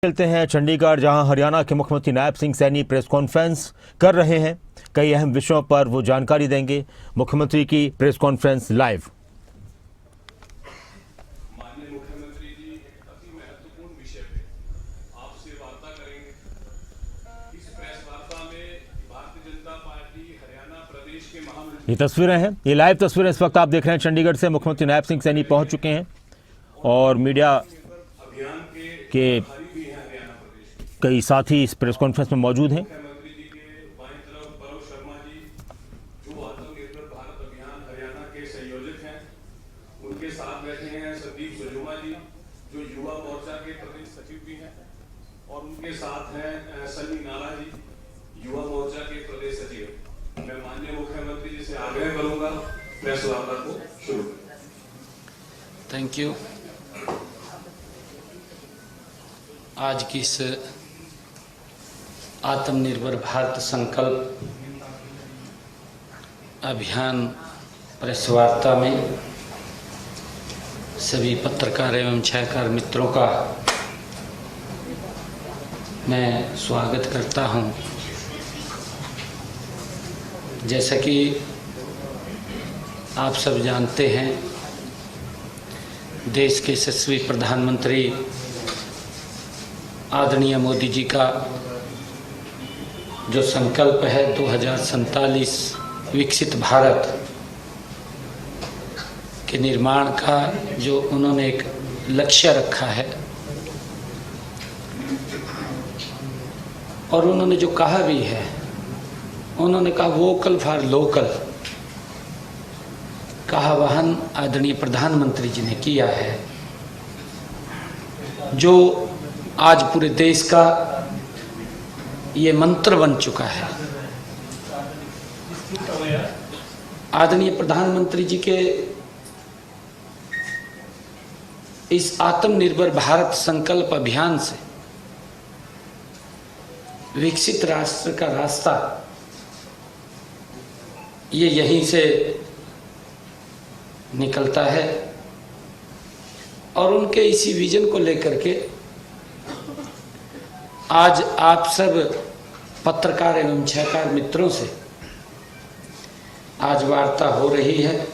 चलते हैं चंडीगढ़, जहां हरियाणा के मुख्यमंत्री नायब सिंह सैनी प्रेस कॉन्फ्रेंस कर रहे हैं। कई अहम विषयों पर वो जानकारी देंगे। मुख्यमंत्री की प्रेस कॉन्फ्रेंस लाइव। माननीय मुख्यमंत्री जी एक अति महत्वपूर्ण विषय पे आपसे वार्ता करेंगे। इस प्रेस वार्ता में भारतीय जनता पार्टी हरियाणा प्रदेश के महामंत्री, ये तस्वीरें हैं, ये लाइव तस्वीरें इस वक्त आप देख रहे हैं चंडीगढ़ से। मुख्यमंत्री नायब सिंह सैनी पहुंच चुके हैं और मीडिया अभियान के भी हैं हरियाणा प्रदेश के। कई साथी इस प्रेस कॉन्फ्रेंस में मौजूद हैं। मुख्यमंत्री जी के बाईं तरफ परोव शर्मा जी, जो आत्मनिर्भर भारत अभियान हरियाणा के संयोजक हैं, उनके साथ बैठे हैं संदीप सुजुमा जी, जो युवा मोर्चा के प्रदेश सचिव भी हैं, और उनके साथ हैं सनी नाला जी, युवा मोर्चा के प्रदेश सचिव। मैं माननीय मुख्यमंत्री जी से आग्रह करूंगा प्रेस वार्ता को शुरू करें। Thank you. आज की इस आत्मनिर्भर भारत संकल्प अभियान प्रेस वार्ता में सभी पत्रकार एवं छायाकार मित्रों का मैं स्वागत करता हूं। जैसा कि आप सब जानते हैं, देश के यशस्वी प्रधानमंत्री आदरणीय मोदी जी का जो संकल्प है 2047 विकसित भारत के निर्माण का, जो उन्होंने एक लक्ष्य रखा है, और उन्होंने जो कहा भी है, उन्होंने कहा वोकल फॉर लोकल का आह्वान आदरणीय प्रधानमंत्री जी ने किया है, जो आज पूरे देश का ये मंत्र बन चुका है। आदरणीय प्रधानमंत्री जी के इस आत्मनिर्भर भारत संकल्प अभियान से विकसित राष्ट्र का रास्ता ये यहीं से निकलता है, और उनके इसी विजन को लेकर के आज आप सब पत्रकार एवं छायाकार मित्रों से आज वार्ता हो रही है।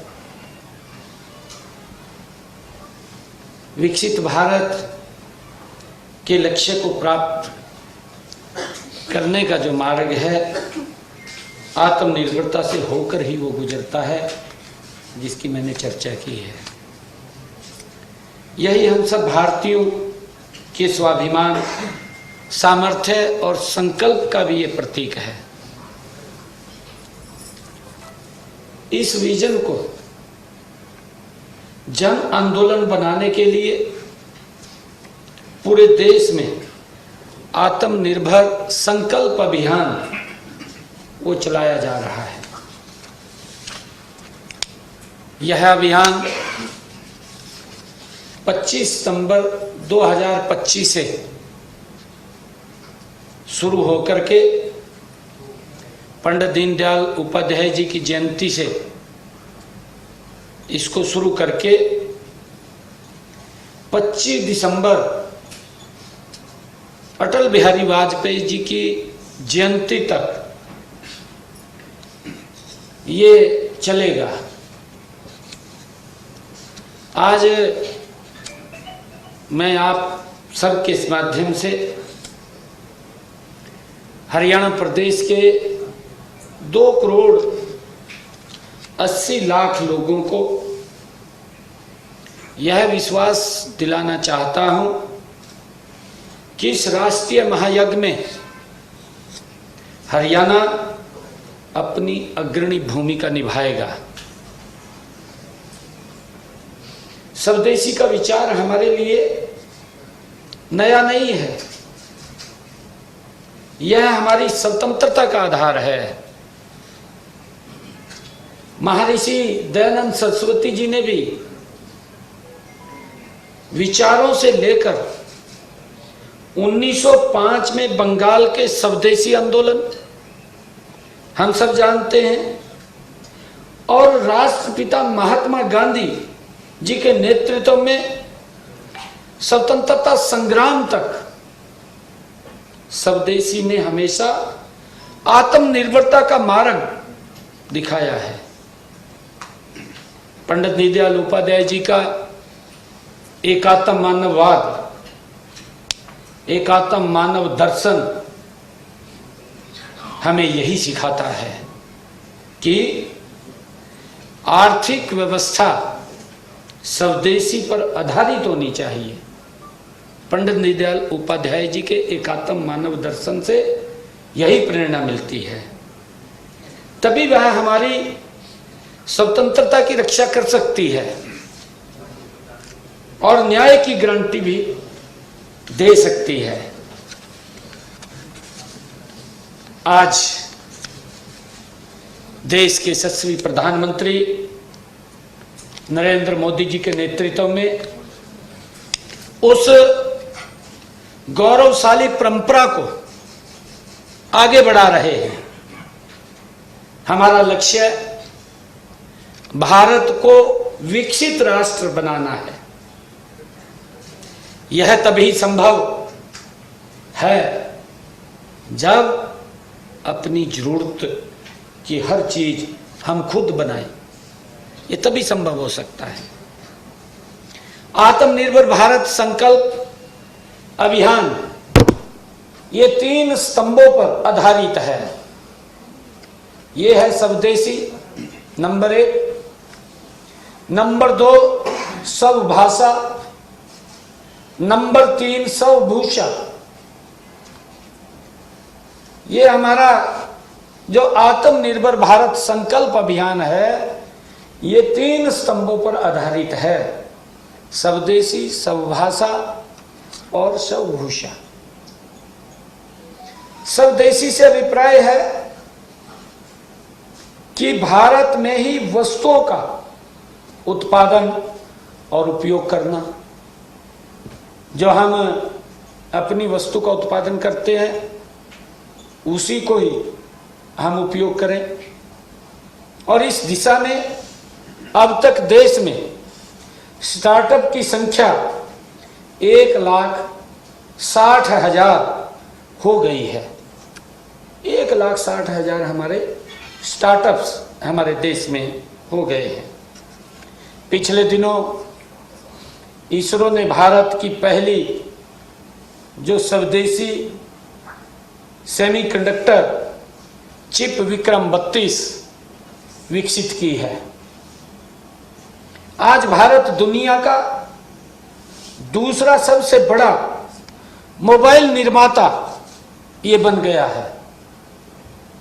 विकसित भारत के लक्ष्य को प्राप्त करने का जो मार्ग है, आत्मनिर्भरता से होकर ही वो गुजरता है, जिसकी मैंने चर्चा की है। यही हम सब भारतीयों के स्वाभिमान, सामर्थ्य और संकल्प का भी ये प्रतीक है। इस विजन को जन आंदोलन बनाने के लिए पूरे देश में आत्मनिर्भर संकल्प अभियान वो चलाया जा रहा है। यह अभियान 25 सितंबर 2025 से शुरू होकर के पंडित दीनदयाल उपाध्याय जी की जयंती से इसको शुरू करके 25 दिसंबर अटल बिहारी वाजपेयी जी की जयंती तक ये चलेगा। आज मैं आप सबके इस माध्यम से हरियाणा प्रदेश के 2,80,00,000 लोगों को यह विश्वास दिलाना चाहता हूं कि इस राष्ट्रीय महायज्ञ में हरियाणा अपनी अग्रणी भूमिका निभाएगा। स्वदेशी का विचार हमारे लिए नया नहीं है, यह हमारी स्वतंत्रता का आधार है। महर्षि दयानंद सरस्वती जी ने भी विचारों से लेकर 1905 में बंगाल के स्वदेशी आंदोलन हम सब जानते हैं, और राष्ट्रपिता महात्मा गांधी जी के नेतृत्व में स्वतंत्रता संग्राम तक स्वदेशी ने हमेशा आत्मनिर्भरता का मार्ग दिखाया है। पंडित दीनदयाल उपाध्याय जी का एकात्म मानववाद, एकात्म मानव दर्शन हमें यही सिखाता है कि आर्थिक व्यवस्था स्वदेशी पर आधारित होनी चाहिए। पंडित दीनदयाल उपाध्याय जी के एकात्म मानव दर्शन से यही प्रेरणा मिलती है, तभी वह हमारी स्वतंत्रता की रक्षा कर सकती है और न्याय की गारंटी भी दे सकती है। आज देश के यशस्वी प्रधानमंत्री नरेंद्र मोदी जी के नेतृत्व में उस गौरवशाली परंपरा को आगे बढ़ा रहे हैं। हमारा लक्ष्य भारत को विकसित राष्ट्र बनाना है। यह तभी संभव है जब अपनी जरूरत की हर चीज हम खुद बनाएं। ये तभी संभव हो सकता है। आत्मनिर्भर भारत संकल्प अभियान ये 3 स्तंभों पर आधारित है। ये है स्वदेशी नंबर 1, नंबर 2 स्वभाषा, नंबर 3 स्वभूषा। ये हमारा जो आत्मनिर्भर भारत संकल्प अभियान है, ये 3 स्तंभों पर आधारित है: स्वदेशी, स्वभाषा और स्वभूषा। स्वदेशी से अभिप्राय है कि भारत में ही वस्तुओं का उत्पादन और उपयोग करना। जो हम अपनी वस्तु का उत्पादन करते हैं उसी को ही हम उपयोग करें। और इस दिशा में अब तक देश में स्टार्टअप की संख्या 1,60,000 हो गई है। 1,60,000 हमारे स्टार्टअप्स हमारे देश में हो गए हैं। पिछले दिनों इसरो ने भारत की पहली जो स्वदेशी सेमीकंडक्टर चिप विक्रम 32 विकसित की है। आज भारत दुनिया का दूसरा सबसे बड़ा मोबाइल निर्माता ये बन गया है।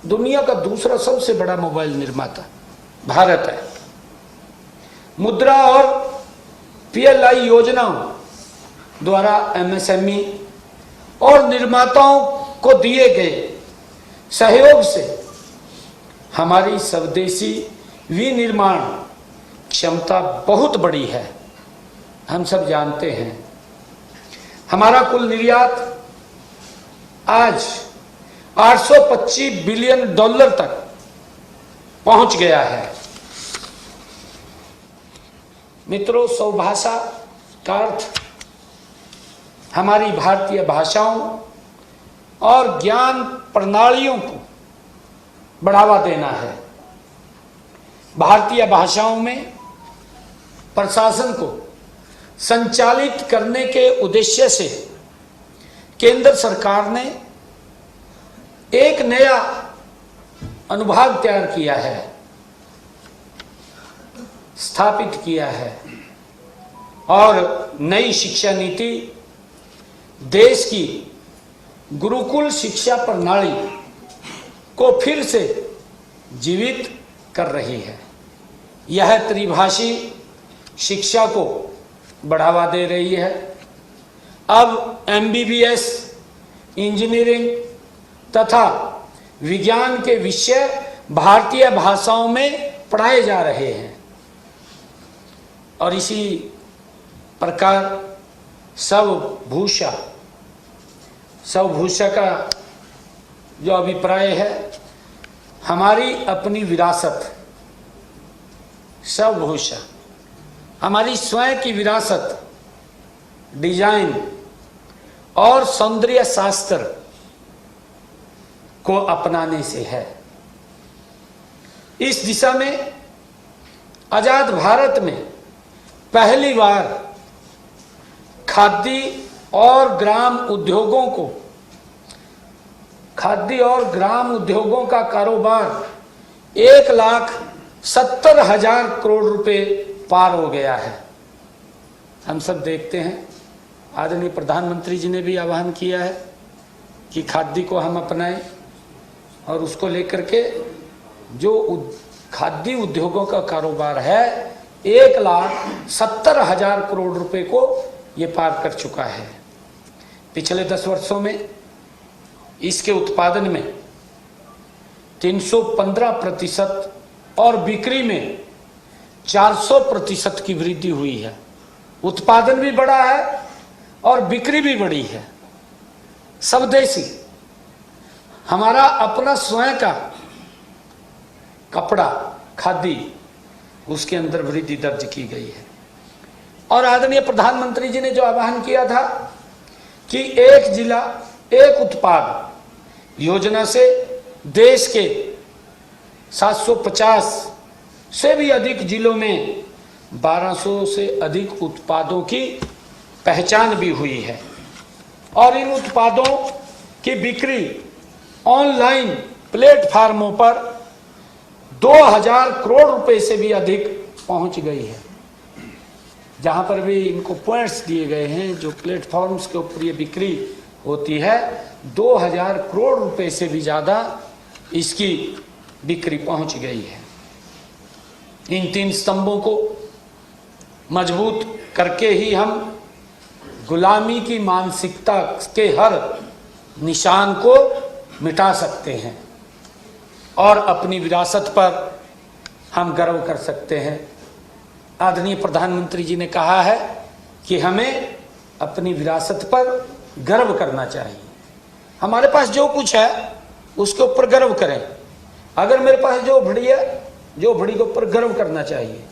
दुनिया का दूसरा सबसे बड़ा मोबाइल निर्माता भारत है। मुद्रा और पीएलआई योजनाओं द्वारा एमएसएमई और निर्माताओं को दिए गए सहयोग से हमारी स्वदेशी विनिर्माण क्षमता बहुत बड़ी है। हम सब जानते हैं हमारा कुल निर्यात आज $825 बिलियन तक पहुंच गया है। मित्रों, स्वभाषा का अर्थ हमारी भारतीय भाषाओं और ज्ञान प्रणालियों को बढ़ावा देना है। भारतीय भाषाओं में प्रशासन को संचालित करने के उद्देश्य से केंद्र सरकार ने एक नया अनुभाग तैयार किया है, स्थापित किया है। और नई शिक्षा नीति देश की गुरुकुल शिक्षा प्रणाली को फिर से जीवित कर रही है। यह त्रिभाषी शिक्षा को बढ़ावा दे रही है। अब एमबीबीएस, इंजीनियरिंग तथा विज्ञान के विषय भारतीय भाषाओं में पढ़ाए जा रहे हैं। और इसी प्रकार स्वभूषा का जो अभिप्राय है, हमारी अपनी विरासत, स्वभूषा हमारी स्वयं की विरासत, डिजाइन और सौंदर्य शास्त्र को अपनाने से है। इस दिशा में आजाद भारत में पहली बार खादी और ग्राम उद्योगों को, खादी और ग्राम उद्योगों का कारोबार 1,70,000 करोड़ रुपए पार हो गया है। हम सब देखते हैं, आदरणीय प्रधानमंत्री जी ने भी आह्वान किया है कि खादी को हम अपनाएं और उसको लेकर के जो खादी उद्योगों का कारोबार है 1,70,000 करोड़ रुपए को ये पार कर चुका है। पिछले 10 वर्षों में इसके उत्पादन में 315% और बिक्री में 400% की वृद्धि हुई है। उत्पादन भी बढ़ा है और बिक्री भी बढ़ी है। स्वदेशी हमारा अपना स्वयं का कपड़ा खादी, उसके अंदर वृद्धि दर्ज की गई है। और आदरणीय प्रधानमंत्री जी ने जो आह्वान किया था कि एक जिला एक उत्पाद योजना से देश के 750 से भी अधिक जिलों में 1200 से अधिक उत्पादों की पहचान भी हुई है। और इन उत्पादों की बिक्री ऑनलाइन प्लेटफार्मों पर 2000 करोड़ रुपए से भी अधिक पहुंच गई है। जहां पर भी इनको पॉइंट्स दिए गए हैं, जो प्लेटफॉर्म्स के ऊपर ये बिक्री होती है, 2000 करोड़ रुपए से भी ज्यादा इसकी बिक्री पहुंच गई है। इन 3 स्तंभों को मजबूत करके ही हम गुलामी की मानसिकता के हर निशान को मिटा सकते हैं और अपनी विरासत पर हम गर्व कर सकते हैं। आदरणीय प्रधानमंत्री जी ने कहा है कि हमें अपनी विरासत पर गर्व करना चाहिए। हमारे पास जो कुछ है उसके ऊपर गर्व करें। अगर मेरे पास जो भड़ी है, जो भड़ी के ऊपर गर्व करना चाहिए।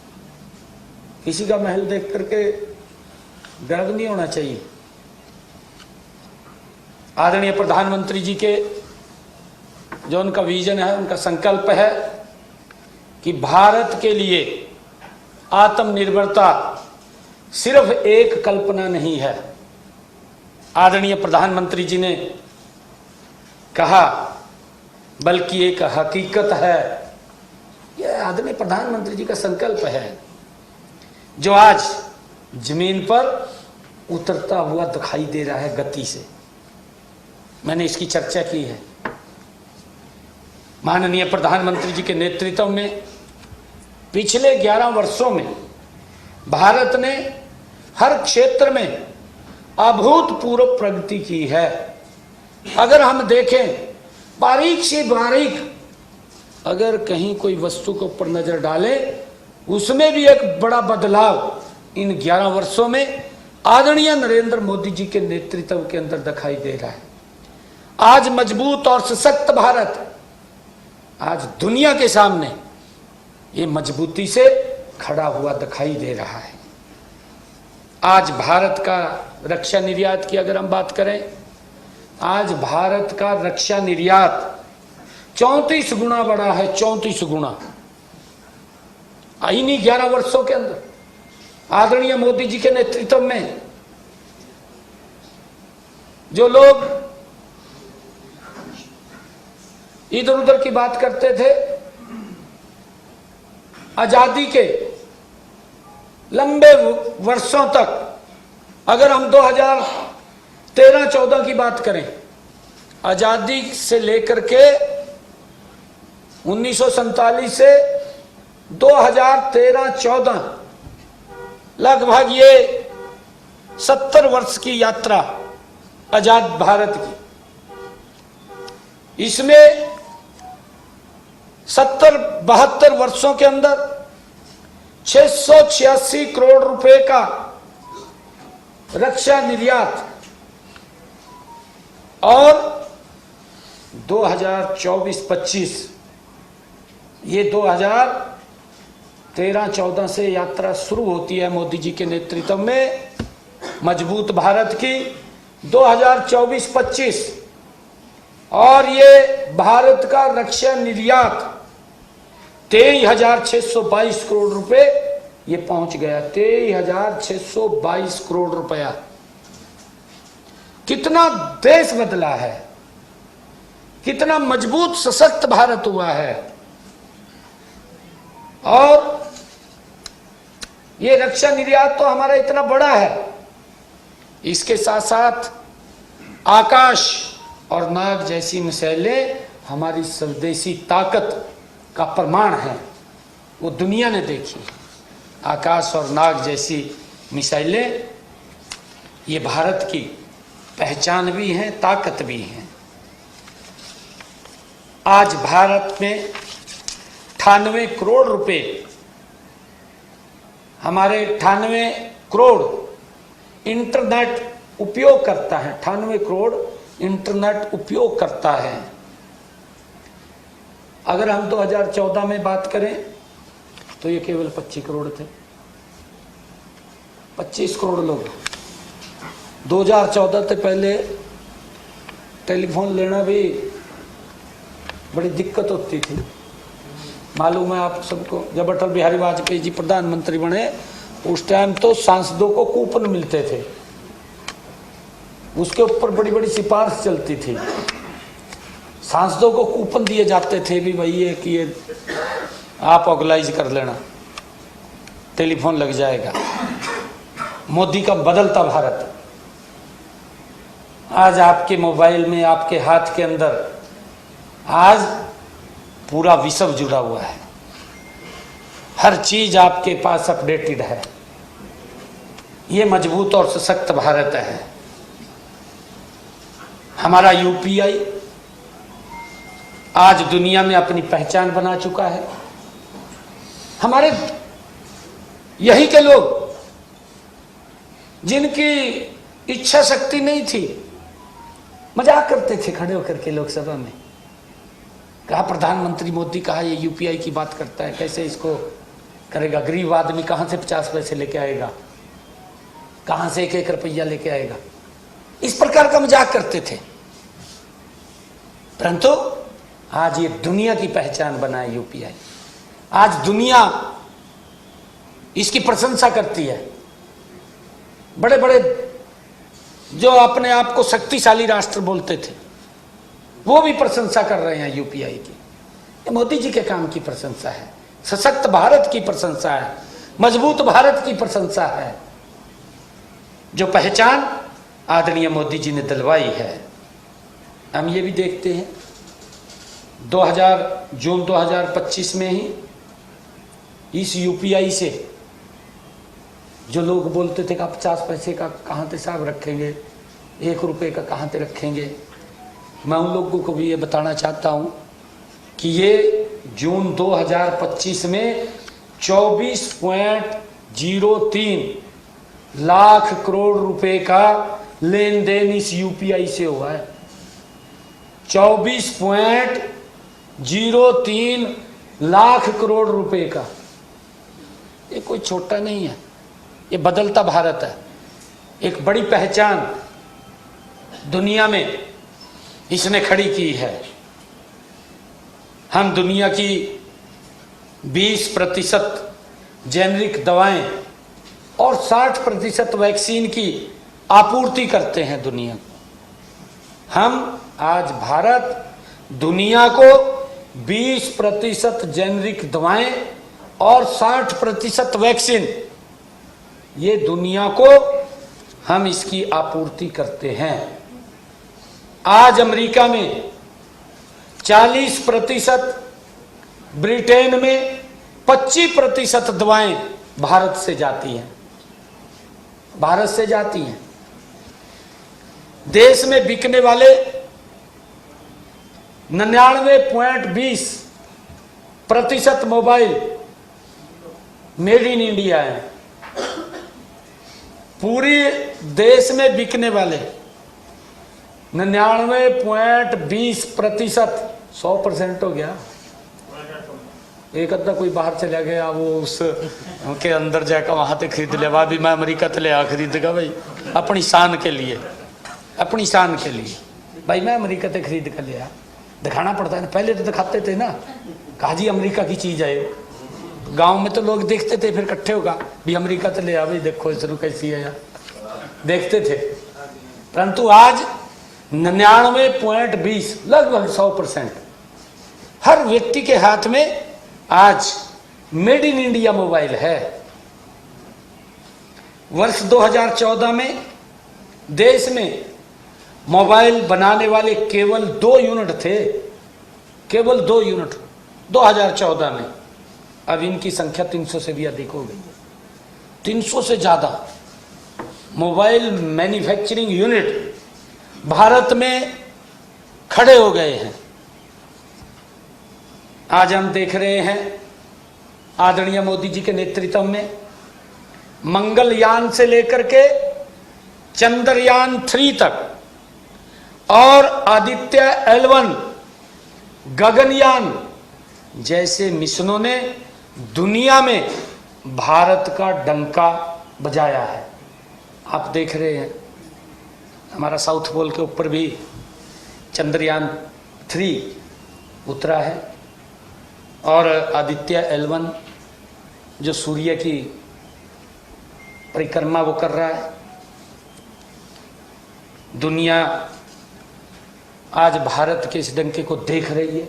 किसी का महल देख करके गर्व नहीं होना चाहिए। आदरणीय प्रधानमंत्री जी के जो उनका विजन है, उनका संकल्प है कि भारत के लिए आत्मनिर्भरता सिर्फ एक कल्पना नहीं है। आदरणीय प्रधानमंत्री जी ने कहा बल्कि एक हकीकत है। यह आदरणीय प्रधानमंत्री जी का संकल्प है जो आज जमीन पर उतरता हुआ दिखाई दे रहा है गति से। मैंने इसकी चर्चा की है। माननीय प्रधानमंत्री जी के नेतृत्व में पिछले 11 वर्षों में भारत ने हर क्षेत्र में अभूतपूर्व प्रगति की है। अगर हम देखें बारीक से बारीक, अगर कहीं कोई वस्तु के ऊपर नजर डालें, उसमें भी एक बड़ा बदलाव इन 11 वर्षों में आदरणीय नरेंद्र मोदी जी के नेतृत्व के अंदर दिखाई दे रहा है। आज मजबूत और सशक्त भारत आज दुनिया के सामने ये मजबूती से खड़ा हुआ दिखाई दे रहा है। आज भारत का रक्षा निर्यात की अगर हम बात करें, आज भारत का रक्षा निर्यात 34 गुना बढ़ा है। 34 गुना इन्हीं 11 वर्षों के अंदर आदरणीय मोदी जी के नेतृत्व में। जो लोग इधर उधर की बात करते थे, आजादी के लंबे वर्षों तक, अगर हम 2013-14 की बात करें, आजादी से लेकर के 1947 से 2013-14 लगभग ये 70 वर्ष की यात्रा आजाद भारत की। इसमें 70-72 वर्षों के अंदर 686 करोड़ रुपए का रक्षा निर्यात और 2024-25 ये 2013-14 से यात्रा शुरू होती है मोदी जी के नेतृत्व में मजबूत भारत की। 2024-25 और ये भारत का रक्षा निर्यात 23,622 करोड़ रुपए ये पहुंच गया। 23,622 करोड़ रुपया। कितना देश बदला है, कितना मजबूत सशक्त भारत हुआ है। और ये रक्षा निर्यात तो हमारा इतना बड़ा है, इसके साथ साथ आकाश और नाग जैसी मिसाइलें हमारी स्वदेशी ताकत का प्रमाण है, वो दुनिया ने देखी। आकाश और नाग जैसी मिसाइलें ये भारत की पहचान भी हैं, ताकत भी हैं। आज भारत में 98 करोड़ रुपए, हमारे 98 करोड़ इंटरनेट उपयोग करता है, 98 करोड़ इंटरनेट उपयोग करता है। अगर हम 2014 में बात करें तो ये केवल 25 करोड़ थे, 25 करोड़ लोग। 2014 से पहले टेलीफोन लेना भी बड़ी दिक्कत होती थी। मालूम है आप सबको, जब अटल बिहारी वाजपेयी जी प्रधानमंत्री बने उस टाइम तो सांसदों को कूपन मिलते थे, उसके ऊपर बड़ी बड़ी सिफारिश चलती थी। सांसदों को कूपन दिए जाते थे भी भाई ये कि ये आप ऑर्गेनाइज कर लेना, टेलीफोन लग जाएगा। मोदी का बदलता भारत, आज आपके मोबाइल में, आपके हाथ के अंदर आज पूरा विश्व जुड़ा हुआ है, हर चीज आपके पास अपडेटेड है। ये मजबूत और सशक्त भारत है। हमारा यूपीआई आज दुनिया में अपनी पहचान बना चुका है। हमारे यही के लोग जिनकी इच्छा शक्ति नहीं थी, मजाक करते थे खड़े होकर के लोकसभा में, कहा प्रधानमंत्री मोदी कहा ये यूपीआई की बात करता है, कैसे इसको करेगा, गरीब आदमी कहां से 50 पैसे लेके आएगा, कहां से 1-1 रुपया लेके आएगा, इस प्रकार का मजाक करते थे। परंतु आज ये दुनिया की पहचान बना है यूपीआई। आज दुनिया इसकी प्रशंसा करती है। बड़े बड़े जो अपने आप को शक्तिशाली राष्ट्र बोलते थे वो भी प्रशंसा कर रहे हैं यूपीआई की। ये मोदी जी के काम की प्रशंसा है, सशक्त भारत की प्रशंसा है, मजबूत भारत की प्रशंसा है, जो पहचान आदरणीय मोदी जी ने दिलवाई है। हम ये भी देखते हैं जून 2025 में ही इस यूपीआई से जो लोग बोलते थे कि 50 पैसे का कहाँ से हिसाब रखेंगे, 1 रुपये का कहाँ से रखेंगे, मैं उन लोगों को भी ये बताना चाहता हूँ कि ये जून 2025 में 24.03 लाख करोड़ रुपए का लेन देन इस यूपीआई से हुआ है। 24.03 लाख करोड़ रुपए का, ये कोई छोटा नहीं है, ये बदलता भारत है। एक बड़ी पहचान दुनिया में इसने खड़ी की है। हम दुनिया की 20% जेनरिक दवाएं और 60% वैक्सीन की आपूर्ति करते हैं दुनिया को। हम आज भारत दुनिया को 20% जेनरिक दवाएं और 60% वैक्सीन, ये दुनिया को हम इसकी आपूर्ति करते हैं। आज अमेरिका में 40%, ब्रिटेन में 25% दवाएं भारत से जाती हैं, भारत से जाती हैं। देश में बिकने वाले 99.20% मोबाइल मेड इन इंडिया है। पूरी देश में बिकने वाले 99.20%, 100% हो गया। एक अद्धा कोई बाहर चला गया, वो उस के अंदर जाकर वहां से खरीद लिया, वह भी मैं अमेरिका से ले आ खरीदेगा भाई, अपनी शान के लिए, अपनी शान के लिए। भाई मैं अमेरिका से खरीद कर लिया, दिखाना पड़ता है ना, पहले तो दिखाते थे ना, कहा जी अमेरिका की चीज है, गांव में तो लोग देखते थे, फिर इकट्ठे होगा भी अमेरिका से ले आ भाई, देखो इसरो कैसी है यार, देखते थे। परंतु आज 99.20 लगभग 100% हर व्यक्ति के हाथ में आज मेड इन इंडिया मोबाइल है। वर्ष 2014 में देश में मोबाइल बनाने वाले केवल 2 यूनिट थे, केवल 2 यूनिट 2014 में। अब इनकी संख्या 300 से भी अधिक हो गई, 300 से ज्यादा मोबाइल मैन्युफैक्चरिंग यूनिट भारत में खड़े हो गए हैं। आज हम देख रहे हैं आदरणीय मोदी जी के नेतृत्व में मंगलयान से लेकर के चंद्रयान 3 तक और आदित्य L1 गगनयान जैसे मिशनों ने दुनिया में भारत का डंका बजाया है। आप देख रहे हैं हमारा साउथ पोल के ऊपर भी चंद्रयान 3 उतरा है और आदित्य L1 जो सूर्य की परिक्रमा वो कर रहा है। दुनिया आज भारत के इस डंके को देख रही है।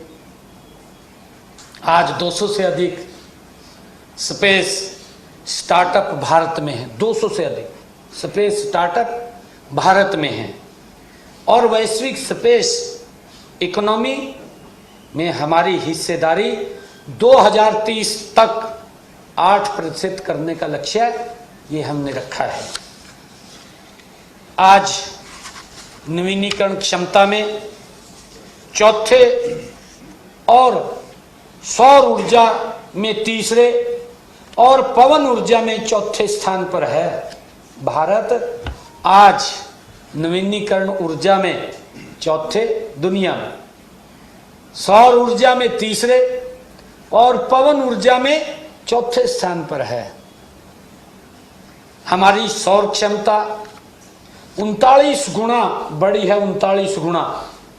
आज 200 से अधिक स्पेस स्टार्टअप भारत में है, 200 से अधिक स्पेस स्टार्टअप भारत में है और वैश्विक स्पेस इकोनॉमी में हमारी हिस्सेदारी 2030 तक 8% करने का लक्ष्य ये हमने रखा है। आज नवीनीकरण क्षमता में चौथे और सौर ऊर्जा में तीसरे और पवन ऊर्जा में चौथे स्थान पर है भारत। आज नवीनीकरण ऊर्जा में चौथे दुनिया में, सौर ऊर्जा में तीसरे और पवन ऊर्जा में चौथे स्थान पर है। हमारी सौर क्षमता 39 गुना बढ़ी है, 39 गुना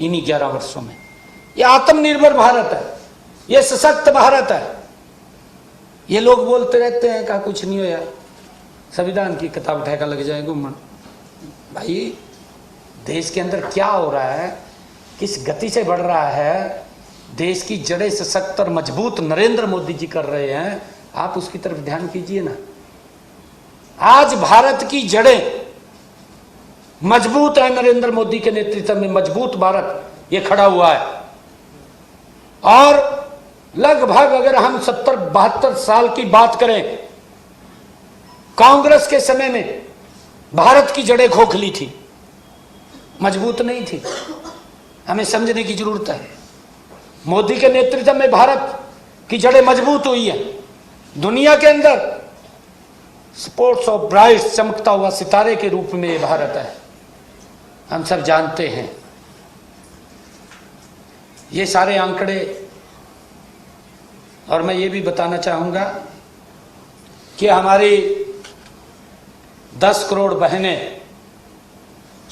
इन्हीं 11 वर्षों में। यह आत्मनिर्भर भारत है, यह सशक्त भारत है। ये लोग बोलते रहते हैं कहा कुछ नहीं हो यार, संविधान की किताब उठाकर लग जाए घूमन। भाई देश के अंदर क्या हो रहा है, किस गति से बढ़ रहा है, देश की जड़ें सशक्त और मजबूत नरेंद्र मोदी जी कर रहे हैं, आप उसकी तरफ ध्यान कीजिए ना। आज भारत की जड़ें मजबूत है, नरेंद्र मोदी के नेतृत्व में मजबूत भारत ये खड़ा हुआ है। और लगभग अगर हम 70-72 साल की बात करें, कांग्रेस के समय में भारत की जड़ें खोखली थी, मजबूत नहीं थी। हमें समझने की जरूरत है। मोदी के नेतृत्व में भारत की जड़ें मजबूत हुई है। दुनिया के अंदर स्पोर्ट्स ऑफ ब्राइट चमकता हुआ सितारे के रूप में यह भारत है, हम सब जानते हैं। ये सारे आंकड़े, और मैं ये भी बताना चाहूंगा कि हमारी 10 करोड़ बहनें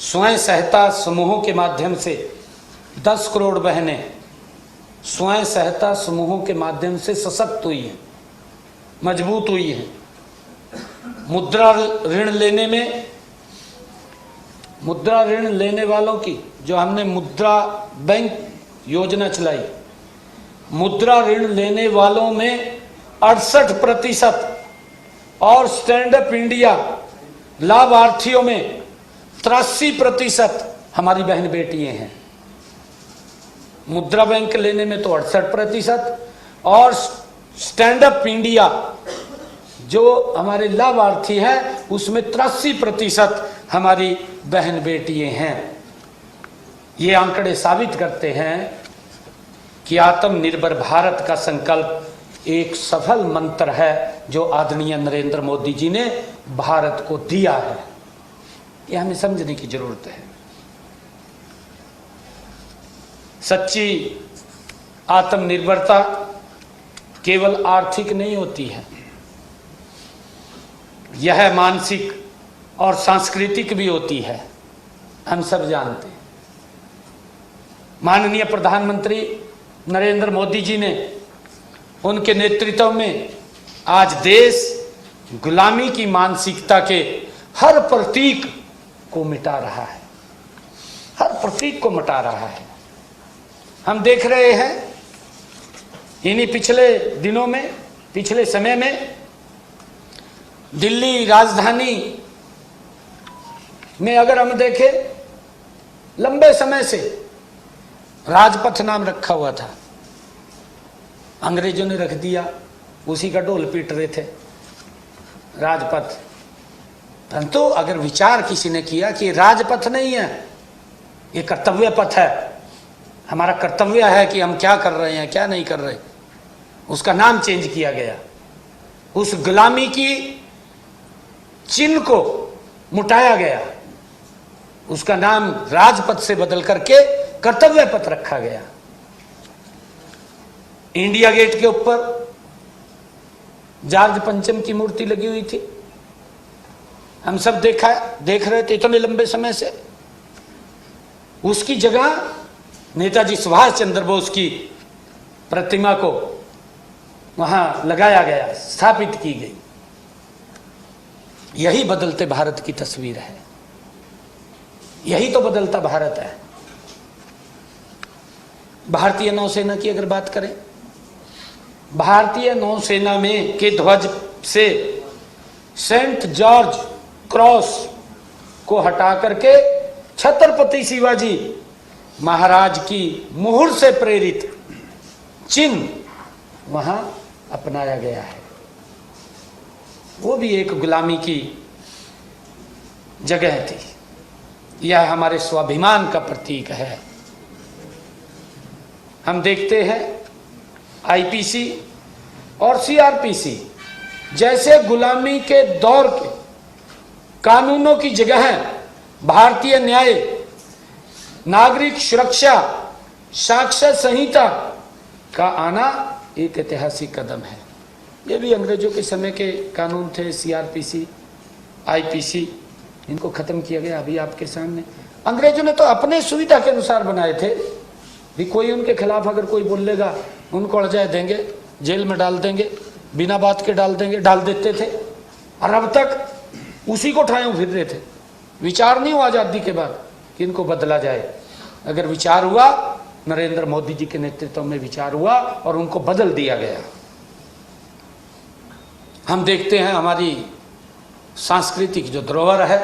स्वयं सहायता समूहों के माध्यम से, 10 करोड़ बहनें स्वयं सहायता समूहों के माध्यम से सशक्त हुई हैं, मजबूत हुई हैं। मुद्रा ऋण लेने में, मुद्रा ऋण लेने वालों की जो हमने मुद्रा बैंक योजना चलाई, मुद्रा ऋण लेने वालों में 68% और स्टैंड अप इंडिया लाभार्थियों में 83% हमारी बहन बेटियां हैं। मुद्रा बैंक लेने में तो 68% और स्टैंड अप इंडिया जो हमारे लाभार्थी हैं उसमें 83% हमारी बहन बेटियां हैं। ये आंकड़े साबित करते हैं कि आत्मनिर्भर भारत का संकल्प एक सफल मंत्र है जो आदरणीय नरेंद्र मोदी जी ने भारत को दिया है। ये हमें समझने की जरूरत है। सच्ची आत्मनिर्भरता केवल आर्थिक नहीं होती है, यह मानसिक और सांस्कृतिक भी होती है। हम सब जानते हैं माननीय प्रधानमंत्री नरेंद्र मोदी जी ने, उनके नेतृत्व में आज देश गुलामी की मानसिकता के हर प्रतीक को मिटा रहा है, हर प्रतीक को मिटा रहा है। हम देख रहे हैं इन्हीं पिछले दिनों में, पिछले समय में दिल्ली राजधानी में अगर हम देखें, लंबे समय से राजपथ नाम रखा हुआ था, अंग्रेजों ने रख दिया, उसी का ढोल पीट रहे थे राजपथ। परंतु अगर विचार किसी ने किया कि राजपथ नहीं है, ये कर्तव्य पथ है, हमारा कर्तव्य है कि हम क्या कर रहे हैं क्या नहीं कर रहे, उसका नाम चेंज किया गया। उस गुलामी की चिन्ह को मुटाया गया, उसका नाम राजपथ से बदल करके कर्तव्य पथ रखा गया। इंडिया गेट के ऊपर जॉर्ज पंचम की मूर्ति लगी हुई थी, हम सब देख रहे थे इतने लंबे समय से। उसकी जगह नेताजी सुभाष चंद्र बोस की प्रतिमा को वहां लगाया गया, स्थापित की गई। यही बदलते भारत की तस्वीर है, यही तो बदलता भारत है। भारतीय नौसेना की अगर बात करें, भारतीय नौसेना में के ध्वज से सेंट जॉर्ज क्रॉस को हटा करके छत्रपति शिवाजी महाराज की मुहर से प्रेरित चिन्ह वहां अपनाया गया है। वो भी एक गुलामी की जगह थी। यह हमारे स्वाभिमान का प्रतीक है। हम देखते हैं आईपीसी और सीआरपीसी जैसे गुलामी के दौर के कानूनों की जगह भारतीय न्याय, नागरिक सुरक्षा, साक्ष्य संहिता का आना एक ऐतिहासिक कदम है। ये भी अंग्रेजों के समय के कानून थे, सीआरपीसी, आईपीसी, इनको खत्म किया गया अभी आपके सामने। अंग्रेजों ने तो अपने सुविधा के अनुसार बनाए थे भी, कोई उनके खिलाफ अगर कोई बोलेगा उनको अड़जाए देंगे, जेल में डाल देंगे, बिना बात के डाल देते थे। और अब तक उसी को ठाए फिर रहे थे। विचार नहीं हुआ आजादी के बाद कि इनको बदला जाए। अगर विचार हुआ, नरेंद्र मोदी जी के नेतृत्व में विचार हुआ और उनको बदल दिया गया। हम देखते हैं हमारी सांस्कृतिक जो धरोहर है,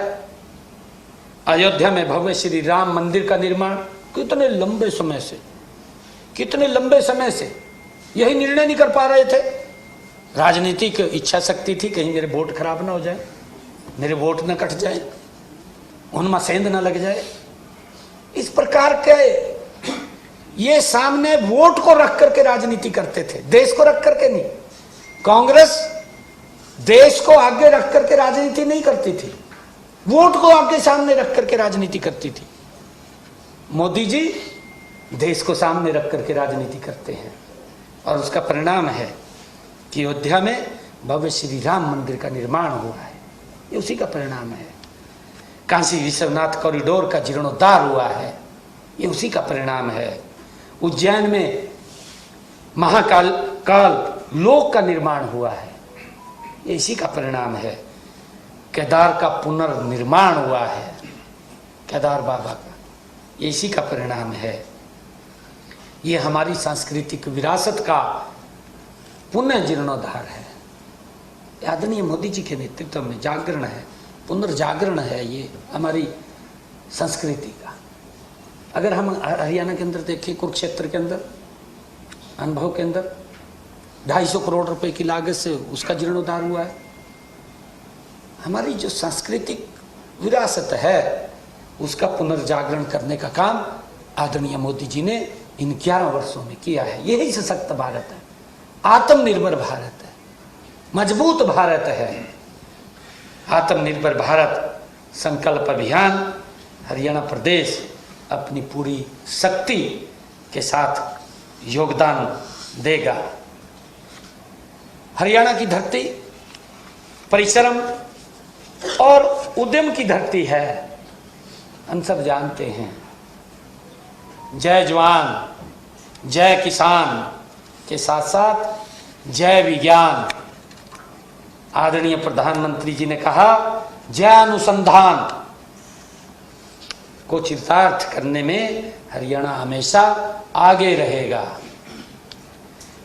अयोध्या में भव्य श्री राम मंदिर का निर्माण कितने लंबे समय से यही निर्णय नहीं कर पा रहे थे। राजनीतिक इच्छा शक्ति थी, कहीं मेरे वोट खराब ना हो जाए, मेरे वोट न कट जाए, उनमें सेंध न लग जाए। इस प्रकार के ये सामने वोट को रख करके राजनीति करते थे, देश को रख करके नहीं। कांग्रेस देश को आगे रख करके राजनीति नहीं करती थी, वोट को आगे सामने रख करके राजनीति करती थी। मोदी जी देश को सामने रख करके राजनीति करते हैं और उसका परिणाम है कि अयोध्या में भव्य श्री राम मंदिर का निर्माण हुआ है। ये उसी का परिणाम है। काशी विश्वनाथ कॉरिडोर का जीर्णोद्धार हुआ है, ये उसी का परिणाम है। उज्जैन में महाकाल लोक का निर्माण हुआ है, ये इसी का परिणाम है। केदार का पुनर्निर्माण हुआ है, केदार बाबा का, ये इसी का परिणाम है। ये हमारी सांस्कृतिक विरासत का पुनः जीर्णोद्धार है। आदरणीय मोदी जी के नेतृत्व में जागरण है, पुनर्जागरण है ये हमारी संस्कृति का। अगर हम हरियाणा के अंदर देखें, कुरुक्षेत्र के अंदर अनुभव के अंदर 250 करोड़ रुपए की लागत से उसका जीर्णोद्धार हुआ है। हमारी जो सांस्कृतिक विरासत है उसका पुनर्जागरण करने का काम आदरणीय मोदी जी ने इन 11 वर्षों में किया है। यही सशक्त भारत है, आत्मनिर्भर भारत है, मजबूत भारत है। आत्मनिर्भर भारत संकल्प अभियान हरियाणा प्रदेश अपनी पूरी शक्ति के साथ योगदान देगा। हरियाणा की धरती परिश्रम और उद्यम की धरती है, हम सब जानते हैं। जय जवान, जय किसान के साथ साथ जय विज्ञान। आदरणीय प्रधानमंत्री जी ने कहा जय अनुसंधान को चरितार्थ करने में हरियाणा हमेशा आगे रहेगा।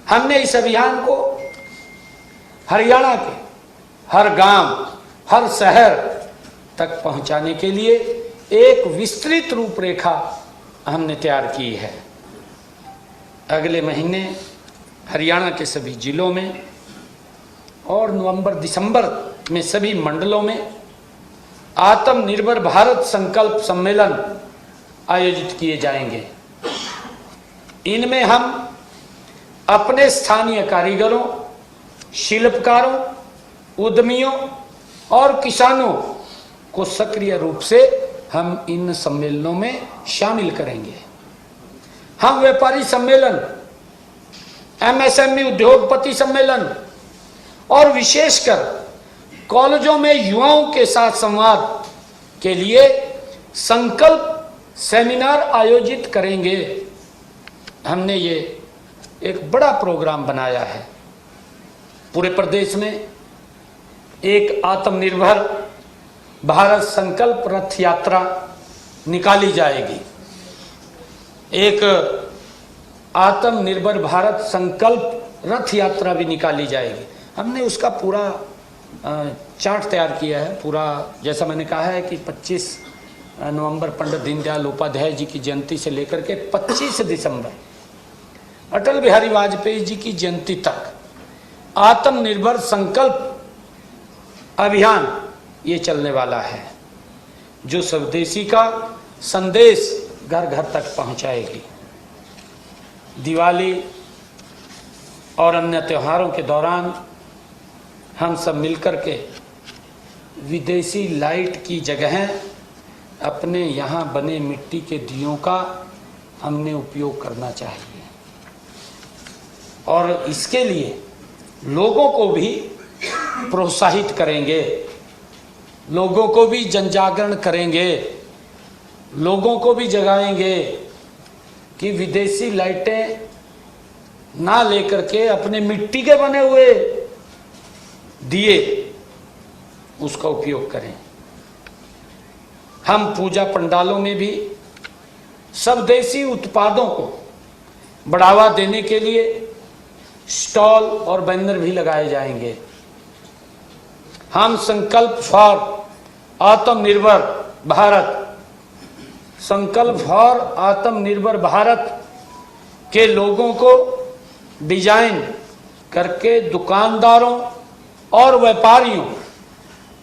हमने इस अभियान को हरियाणा के हर गांव, हर शहर तक पहुंचाने के लिए एक विस्तृत रूपरेखा हमने तैयार की है। अगले महीने हरियाणा के सभी जिलों में और नवंबर-दिसंबर में सभी मंडलों में आत्मनिर्भर भारत संकल्प सम्मेलन आयोजित किए जाएंगे। इनमें हम अपने स्थानीय कारीगरों, शिल्पकारों, उद्यमियों और किसानों को सक्रिय रूप से हम इन सम्मेलनों में शामिल करेंगे। हम व्यापारी सम्मेलन, एमएसएमई उद्योगपति सम्मेलन और विशेषकर कॉलेजों में युवाओं के साथ संवाद के लिए संकल्प सेमिनार आयोजित करेंगे। हमने ये एक बड़ा प्रोग्राम बनाया है। पूरे प्रदेश में एक आत्मनिर्भर भारत संकल्प रथ यात्रा निकाली जाएगी। एक आत्मनिर्भर भारत संकल्प रथ यात्रा भी निकाली जाएगी। हमने उसका पूरा चार्ट तैयार किया है। पूरा जैसा मैंने कहा है कि 25 नवंबर पंडित दीनदयाल उपाध्याय जी की जयंती से लेकर के 25 दिसंबर अटल बिहारी वाजपेयी जी की जयंती तक आत्मनिर्भर संकल्प अभियान ये चलने वाला है, जो स्वदेशी का संदेश घर घर तक पहुंचाएगी। दिवाली और अन्य त्योहारों के दौरान हम सब मिलकर के विदेशी लाइट की जगह अपने यहाँ बने मिट्टी के दियों का हमने उपयोग करना चाहिए और इसके लिए लोगों को भी प्रोत्साहित करेंगे, लोगों को भी जनजागरण करेंगे, लोगों को भी जगाएंगे कि विदेशी लाइटें ना लेकर के अपने मिट्टी के बने हुए दिए उसका उपयोग करें। हम पूजा पंडालों में भी स्वदेशी उत्पादों को बढ़ावा देने के लिए स्टॉल और बैनर भी लगाए जाएंगे। हम संकल्प फॉर आत्मनिर्भर भारत, संकल्प फॉर आत्मनिर्भर भारत के लोगों को डिजाइन करके दुकानदारों और व्यापारियों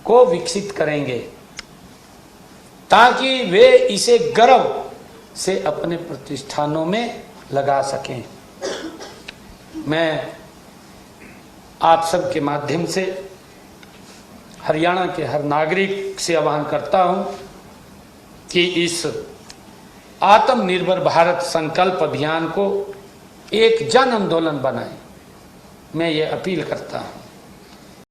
को विकसित करेंगे ताकि वे इसे गर्व से अपने प्रतिष्ठानों में लगा सकें। मैं आप सब के माध्यम से हरियाणा के हर नागरिक से आह्वान करता हूं कि इस आत्मनिर्भर भारत संकल्प अभियान को एक जन आंदोलन बनाएं। मैं ये अपील करता हूं।